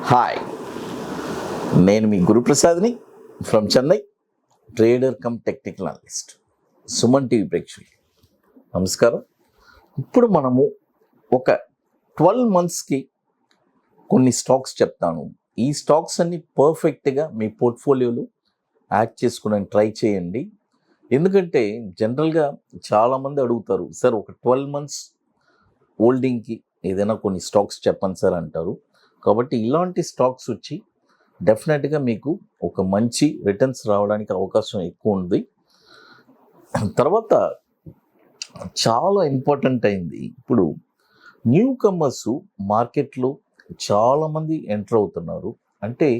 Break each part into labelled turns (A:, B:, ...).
A: Hi, నేను మీ గురుప్రసాద్ని from Chennai, trader cum technical analyst. Suman TV ప్రేక్షకులు నమస్కారం. ఇప్పుడు మనము ఒక 12 monthsకి కొన్ని స్టాక్స్ చెప్తాను. ఈ స్టాక్స్ అన్ని పర్ఫెక్ట్గా మీ పోర్ట్ఫోలియోలో యాడ్ చేసుకోవడానికి ట్రై చేయండి. ఎందుకంటే జనరల్గా చాలామంది అడుగుతారు, సార్ ఒక 12 months హోల్డింగ్కి ఏదైనా కొన్ని స్టాక్స్ చెప్పండి సార్ అంటారు. కాబట్టి ఇలాంటి స్టాక్స్ వచ్చి డెఫినెట్గా మీకు ఒక మంచి రిటర్న్స్ రావడానికి అవకాశం ఎక్కువ ఉంది. తర్వాత చాలా ఇంపార్టెంట్ అయింది, ఇప్పుడు న్యూ కమర్స్ మార్కెట్లో చాలామంది ఎంటర్ అవుతున్నారు. అంటే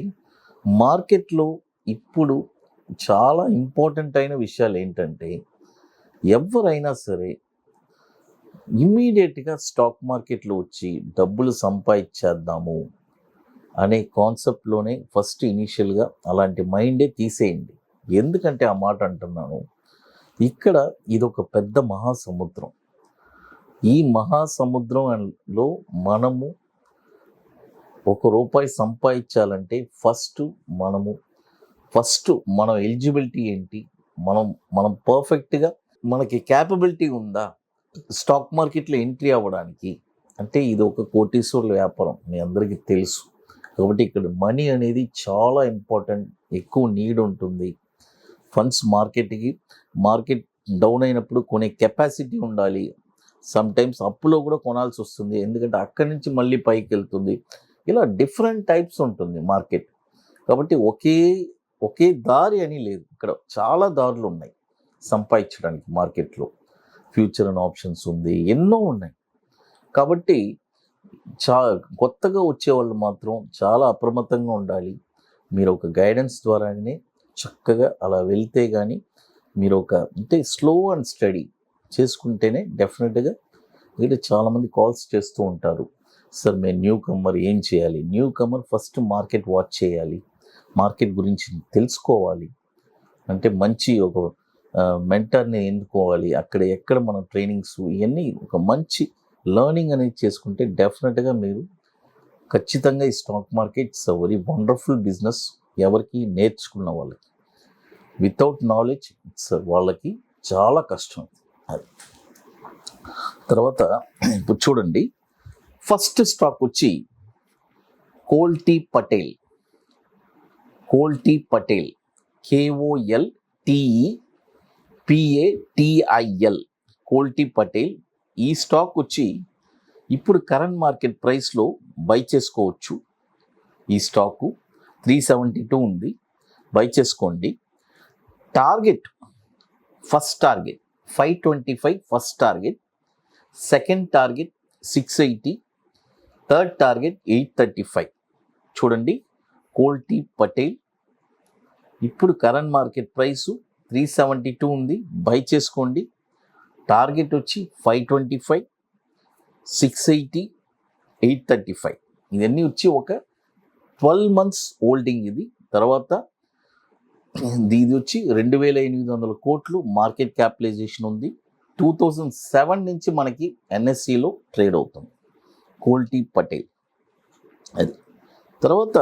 A: మార్కెట్లో ఇప్పుడు చాలా ఇంపార్టెంట్ అయిన విషయాలు ఏంటంటే, ఎవరైనా సరే ఇమ్మీడియట్గా స్టాక్ మార్కెట్లో వచ్చి డబ్బులు సంపాదించేద్దాము అనే కాన్సెప్ట్లోనే ఫస్ట్ ఇనీషియల్గా అలాంటి మైండే తీసేయండి. ఎందుకంటే ఆ మాట అంటున్నాను, ఇక్కడ ఇదొక పెద్ద మహాసముద్రం. ఈ మహాసముద్రంలో మనము ₹1 సంపాదించాలంటే ఫస్ట్ మన ఎలిజిబిలిటీ ఏంటి, మనం పర్ఫెక్ట్గా మనకి క్యాపబిలిటీ ఉందా స్టాక్ మార్కెట్లో ఎంట్రీ అవ్వడానికి. అంటే ఇది ఒక కోటీశ్వర్ల వ్యాపారం, మీ అందరికీ తెలుసు. కాబట్టి ఇక్కడ మనీ అనేది చాలా ఇంపార్టెంట్, ఎక్కువ నీడ్ ఉంటుంది. ఫండ్స్ మార్కెట్ డౌన్ అయినప్పుడు కొనే కెపాసిటీ ఉండాలి. సమ్టైమ్స్ అప్పులో కూడా కొనాల్సి వస్తుంది, ఎందుకంటే అక్కడి నుంచి మళ్ళీ పైకి వెళ్తుంది. ఇలా డిఫరెంట్ టైప్స్ ఉంటుంది మార్కెట్. కాబట్టి ఒకే దారి అని లేదు, ఇక్కడ చాలా దారులు ఉన్నాయి సంపాదించడానికి. మార్కెట్లో ఫ్యూచర్ అండ్ ఆప్షన్స్ ఉంది, ఎన్నో ఉన్నాయి. కాబట్టి కొత్తగా వచ్చేవాళ్ళు మాత్రం చాలా అప్రమత్తంగా ఉండాలి. మీరు ఒక గైడెన్స్ ద్వారానే చక్కగా అలా వెళ్తే కానీ మీరు అంటే స్లో అండ్ స్టడీ చేసుకుంటేనే డెఫినెట్గా. ఇక్కడ చాలామంది కాల్స్ చేస్తూ ఉంటారు, సార్ మేము న్యూ కమర్ ఏం చేయాలి? Newcomer first market watch చేయాలి, మార్కెట్ గురించి తెలుసుకోవాలి. అంటే మంచి ఒక మెంటర్ని ఎన్నుకోవాలి, ఎక్కడ మన ట్రైనింగ్స్ ఇవన్నీ ఒక మంచి లర్నింగ్ అనేది చేసుకుంటే డెఫినెట్గా మీరు ఖచ్చితంగా ఈ stock market it's a very wonderful business. ఎవరికి నేర్చుకున్న వాళ్ళకి, వితౌట్ నాలెడ్జ్ వాళ్ళకి చాలా కష్టం అది. తర్వాత ఇప్పుడు చూడండి, ఫస్ట్ స్టాక్ వచ్చి కోల్టీ పటేల్, KOLTEPATEL, కోల్టీ పటేల్. ఈ స్టాక్ వచ్చి ఇప్పుడు కరెంట్ మార్కెట్ ప్రైస్లో బై చేసుకోవచ్చు. ఈ స్టాకు 372 ఉంది, బై చేసుకోండి. First target 525, first target. Second target 680, third target 835. చూడండి, కోల్టీ పటేల్ ఇప్పుడు కరెంట్ మార్కెట్ ప్రైసు 372 ఉంది, బై చేసుకోండి. టార్గెట్ వచ్చి 525, 680, 835. ఇవన్నీ వచ్చి ఒక 12 months హోల్డింగ్ ఇది. తర్వాత ఇది వచ్చి 2800 కోట్లు మార్కెట్ క్యాపిటలైజేషన్ ఉంది. 2007 నుంచి మనకి NSEలో ట్రేడ్ అవుతుంది కోల్టీ పటేల్ అది. తర్వాత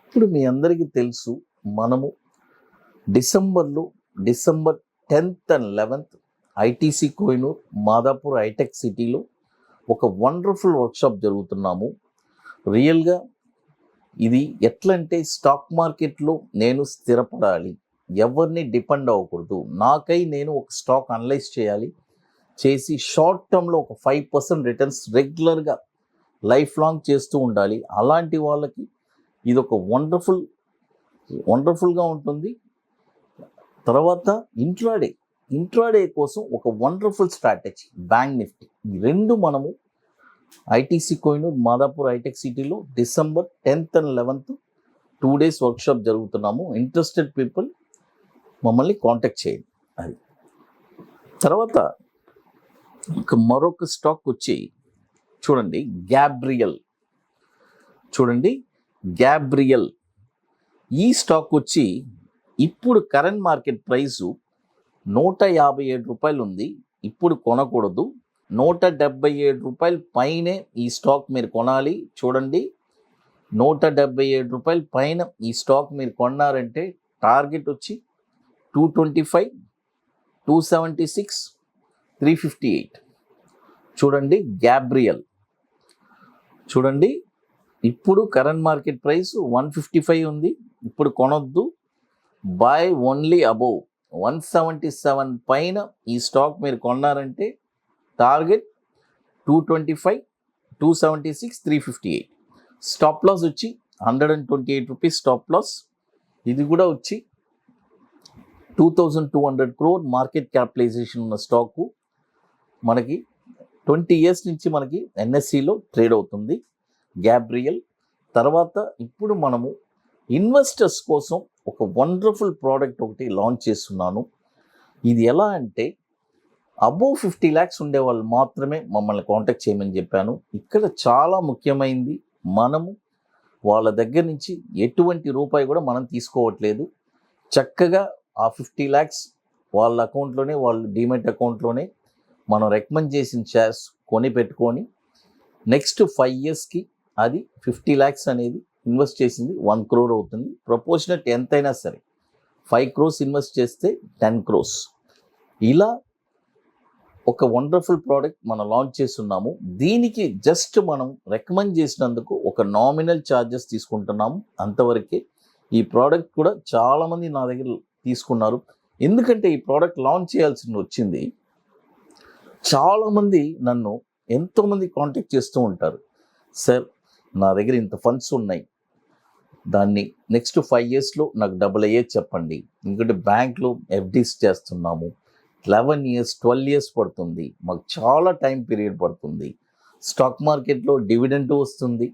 A: ఇప్పుడు మీ అందరికీ తెలుసు, మనము December 10th and 11th ITC Kohinoor, Madhapur hitech సిటీలో ఒక వండర్ఫుల్ వర్క్షాప్ జరుగుతున్నాము. రియల్గా ఇది ఎట్లంటే, స్టాక్ మార్కెట్లో నేను స్థిరపడాలి, ఎవరిని డిపెండ్ అవ్వకూడదు, నాకై నేను ఒక స్టాక్ అనలైజ్ చేసి షార్ట్ టర్మ్లో ఒక 5% రిటర్న్స్ రెగ్యులర్గా లైఫ్ లాంగ్ చేస్తూ ఉండాలి. అలాంటి వాళ్ళకి ఇది ఒక వండర్ఫుల్గా ఉంటుంది. తర్వాత ఇంట్రాడే కోసం ఒక వండర్ఫుల్ స్ట్రాటజీ బ్యాంక్ నిఫ్టీ. ఈ రెండు మనము ఐటీసీ కోహినూర్, మాదాపూర్ హైటెక్ సిటీలో December 10th and 11th 2 days workshop జరుగుతున్నాము. ఇంట్రెస్టెడ్ పీపుల్ మమ్మల్ని కాంటాక్ట్ చేయండి అది. తర్వాత మరొక స్టాక్ వచ్చి చూడండి, గ్యాబ్రియల్. ఈ స్టాక్ వచ్చి ఇప్పుడు కరెంట్ మార్కెట్ ప్రైసు ₹157 ఉంది. ఇప్పుడు కొనకూడదు, ₹177 పైనే ఈ స్టాక్ మీరు కొనాలి. చూడండి, రూ. 177 పైన ఈ స్టాక్ మీరు కొన్నారంటే టార్గెట్ వచ్చి 225, 276, 358. చూడండి గ్యాబ్రియల్, చూడండి ఇప్పుడు కరెంట్ మార్కెట్ ప్రైస్ 155 ఉంది. ఇప్పుడు కొనొద్దు, బై ఓన్లీ అబోవ్ 177 పైన ఈ స్టాక్ మీరు కొన్నారంటే టార్గెట్ 225, 276, 358. స్టాప్ లాస్ వచ్చి ₹128 స్టాప్ లాస్. ఇది కూడా వచ్చి 2200 crore మార్కెట్ క్యాపిటలైజేషన్ ఉన్న స్టాకు మనకి 20 years నుంచి మనకి ఎన్ఎస్సిలో ట్రేడ్ అవుతుంది గ్యాబ్రియల్. తర్వాత ఇప్పుడు మనము ఇన్వెస్టర్స్ కోసం ఒక వండర్ఫుల్ ప్రోడక్ట్ ఒకటి లాంచ్ చేస్తున్నాను. ఇది ఎలా అంటే అబోవ్ 50 lakhs ఉండే వాళ్ళు మాత్రమే మమ్మల్ని కాంటాక్ట్ చేయమని చెప్పాను. ఇక్కడ చాలా ముఖ్యమైనది, మనము వాళ్ళ దగ్గర నుంచి ఎటువంటి రూపాయి కూడా మనం తీసుకోవట్లేదు. చక్కగా ఆ 50 lakhs వాళ్ళ అకౌంట్లోనే, వాళ్ళ డీమెట్ అకౌంట్లోనే మనం రికమెండ్ చేసిన షేర్స్ కొని పెట్టుకొని నెక్స్ట్ 5 yearsకి అది 50 lakhs అనేది ఇన్వెస్ట్ చేసింది 1 crore అవుతుంది. ప్రపోర్షనట్ ఎంతైనా సరే 5 crores ఇన్వెస్ట్ చేస్తే 10 crores. ఇలా ఒక వండర్ఫుల్ ప్రోడక్ట్ మనం లాంచ్ చేస్తున్నాము. దీనికి జస్ట్ మనం రికమెండ్ చేసినందుకు ఒక నామినల్ ఛార్జెస్ తీసుకుంటున్నాము, అంతవరకే. ఈ ప్రోడక్ట్ కూడా చాలామంది నా దగ్గర తీసుకున్నారు. ఎందుకంటే ఈ ప్రోడక్ట్ లాంచ్ చేయాల్సి వచ్చింది. చాలామంది నన్ను ఎంతోమంది కాంటాక్ట్ చేస్తూ ఉంటారు, సార్ నా దగ్గర ఇంత ఫండ్స్ ఉన్నాయి, దాన్ని నెక్స్ట్ 5 yearsలో నాకు డబుల్ అయ్యేది చెప్పండి. ఎందుకంటే బ్యాంక్లో ఎఫ్డీస్ చేస్తున్నాము, 11 years, 12 years పడుతుంది, మాకు చాలా టైం పీరియడ్ పడుతుంది. స్టాక్ మార్కెట్లో డివిడెండ్ వస్తుంది,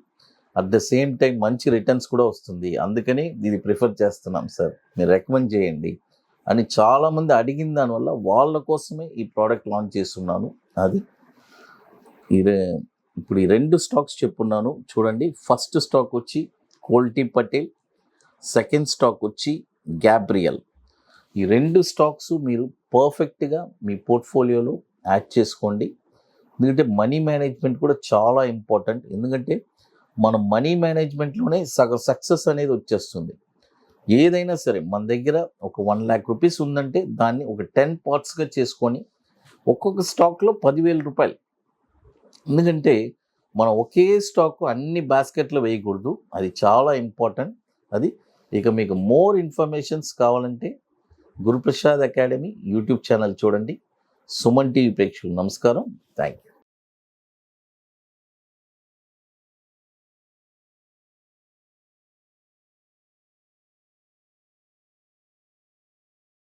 A: అట్ ద సేమ్ టైం మంచి రిటర్న్స్ కూడా వస్తుంది. అందుకని ఇది ప్రిఫర్ చేస్తున్నాం సార్, మీరు రికమెండ్ చేయండి అని చాలామంది అడిగిన దానివల్ల వాళ్ళ కోసమే ఈ ప్రోడక్ట్ లాంచ్ చేస్తున్నాను. అది ఇప్పుడు ఈ 2 స్టాక్స్ చెప్పున్నాను చూడండి. ఫస్ట్ స్టాక్ వచ్చి కోల్టీ పటేల్, సెకండ్ స్టాక్ వచ్చి గ్యాబ్రియల్. ఈ 2 స్టాక్స్ మీరు పర్ఫెక్ట్గా మీ పోర్ట్ఫోలియోలో యాడ్ చేసుకోండి. ఎందుకంటే మనీ మేనేజ్మెంట్ కూడా చాలా ఇంపార్టెంట్. ఎందుకంటే మనం మనీ మేనేజ్మెంట్లోనే సక్సెస్ అనేది వచ్చేస్తుంది. ఏదైనా సరే మన దగ్గర ఒక 1 lakh rupees ఉందంటే దాన్ని ఒక 10 partsగా చేసుకొని ఒక్కొక్క స్టాక్లో ₹10,000. ఎందుకంటే మనం ఒకే స్టాక్ అన్ని బాస్కెట్లో వేయకూడదు, అది చాలా ఇంపార్టెంట్. అది ఇక మీకు మోర్ ఇన్ఫర్మేషన్స్ కావాలంటే గురుప్రసాద్ అకాడమీ యూట్యూబ్ ఛానల్ చూడండి. సుమన్ టీవీ ప్రేక్షకులు నమస్కారం, థ్యాంక్ యూ.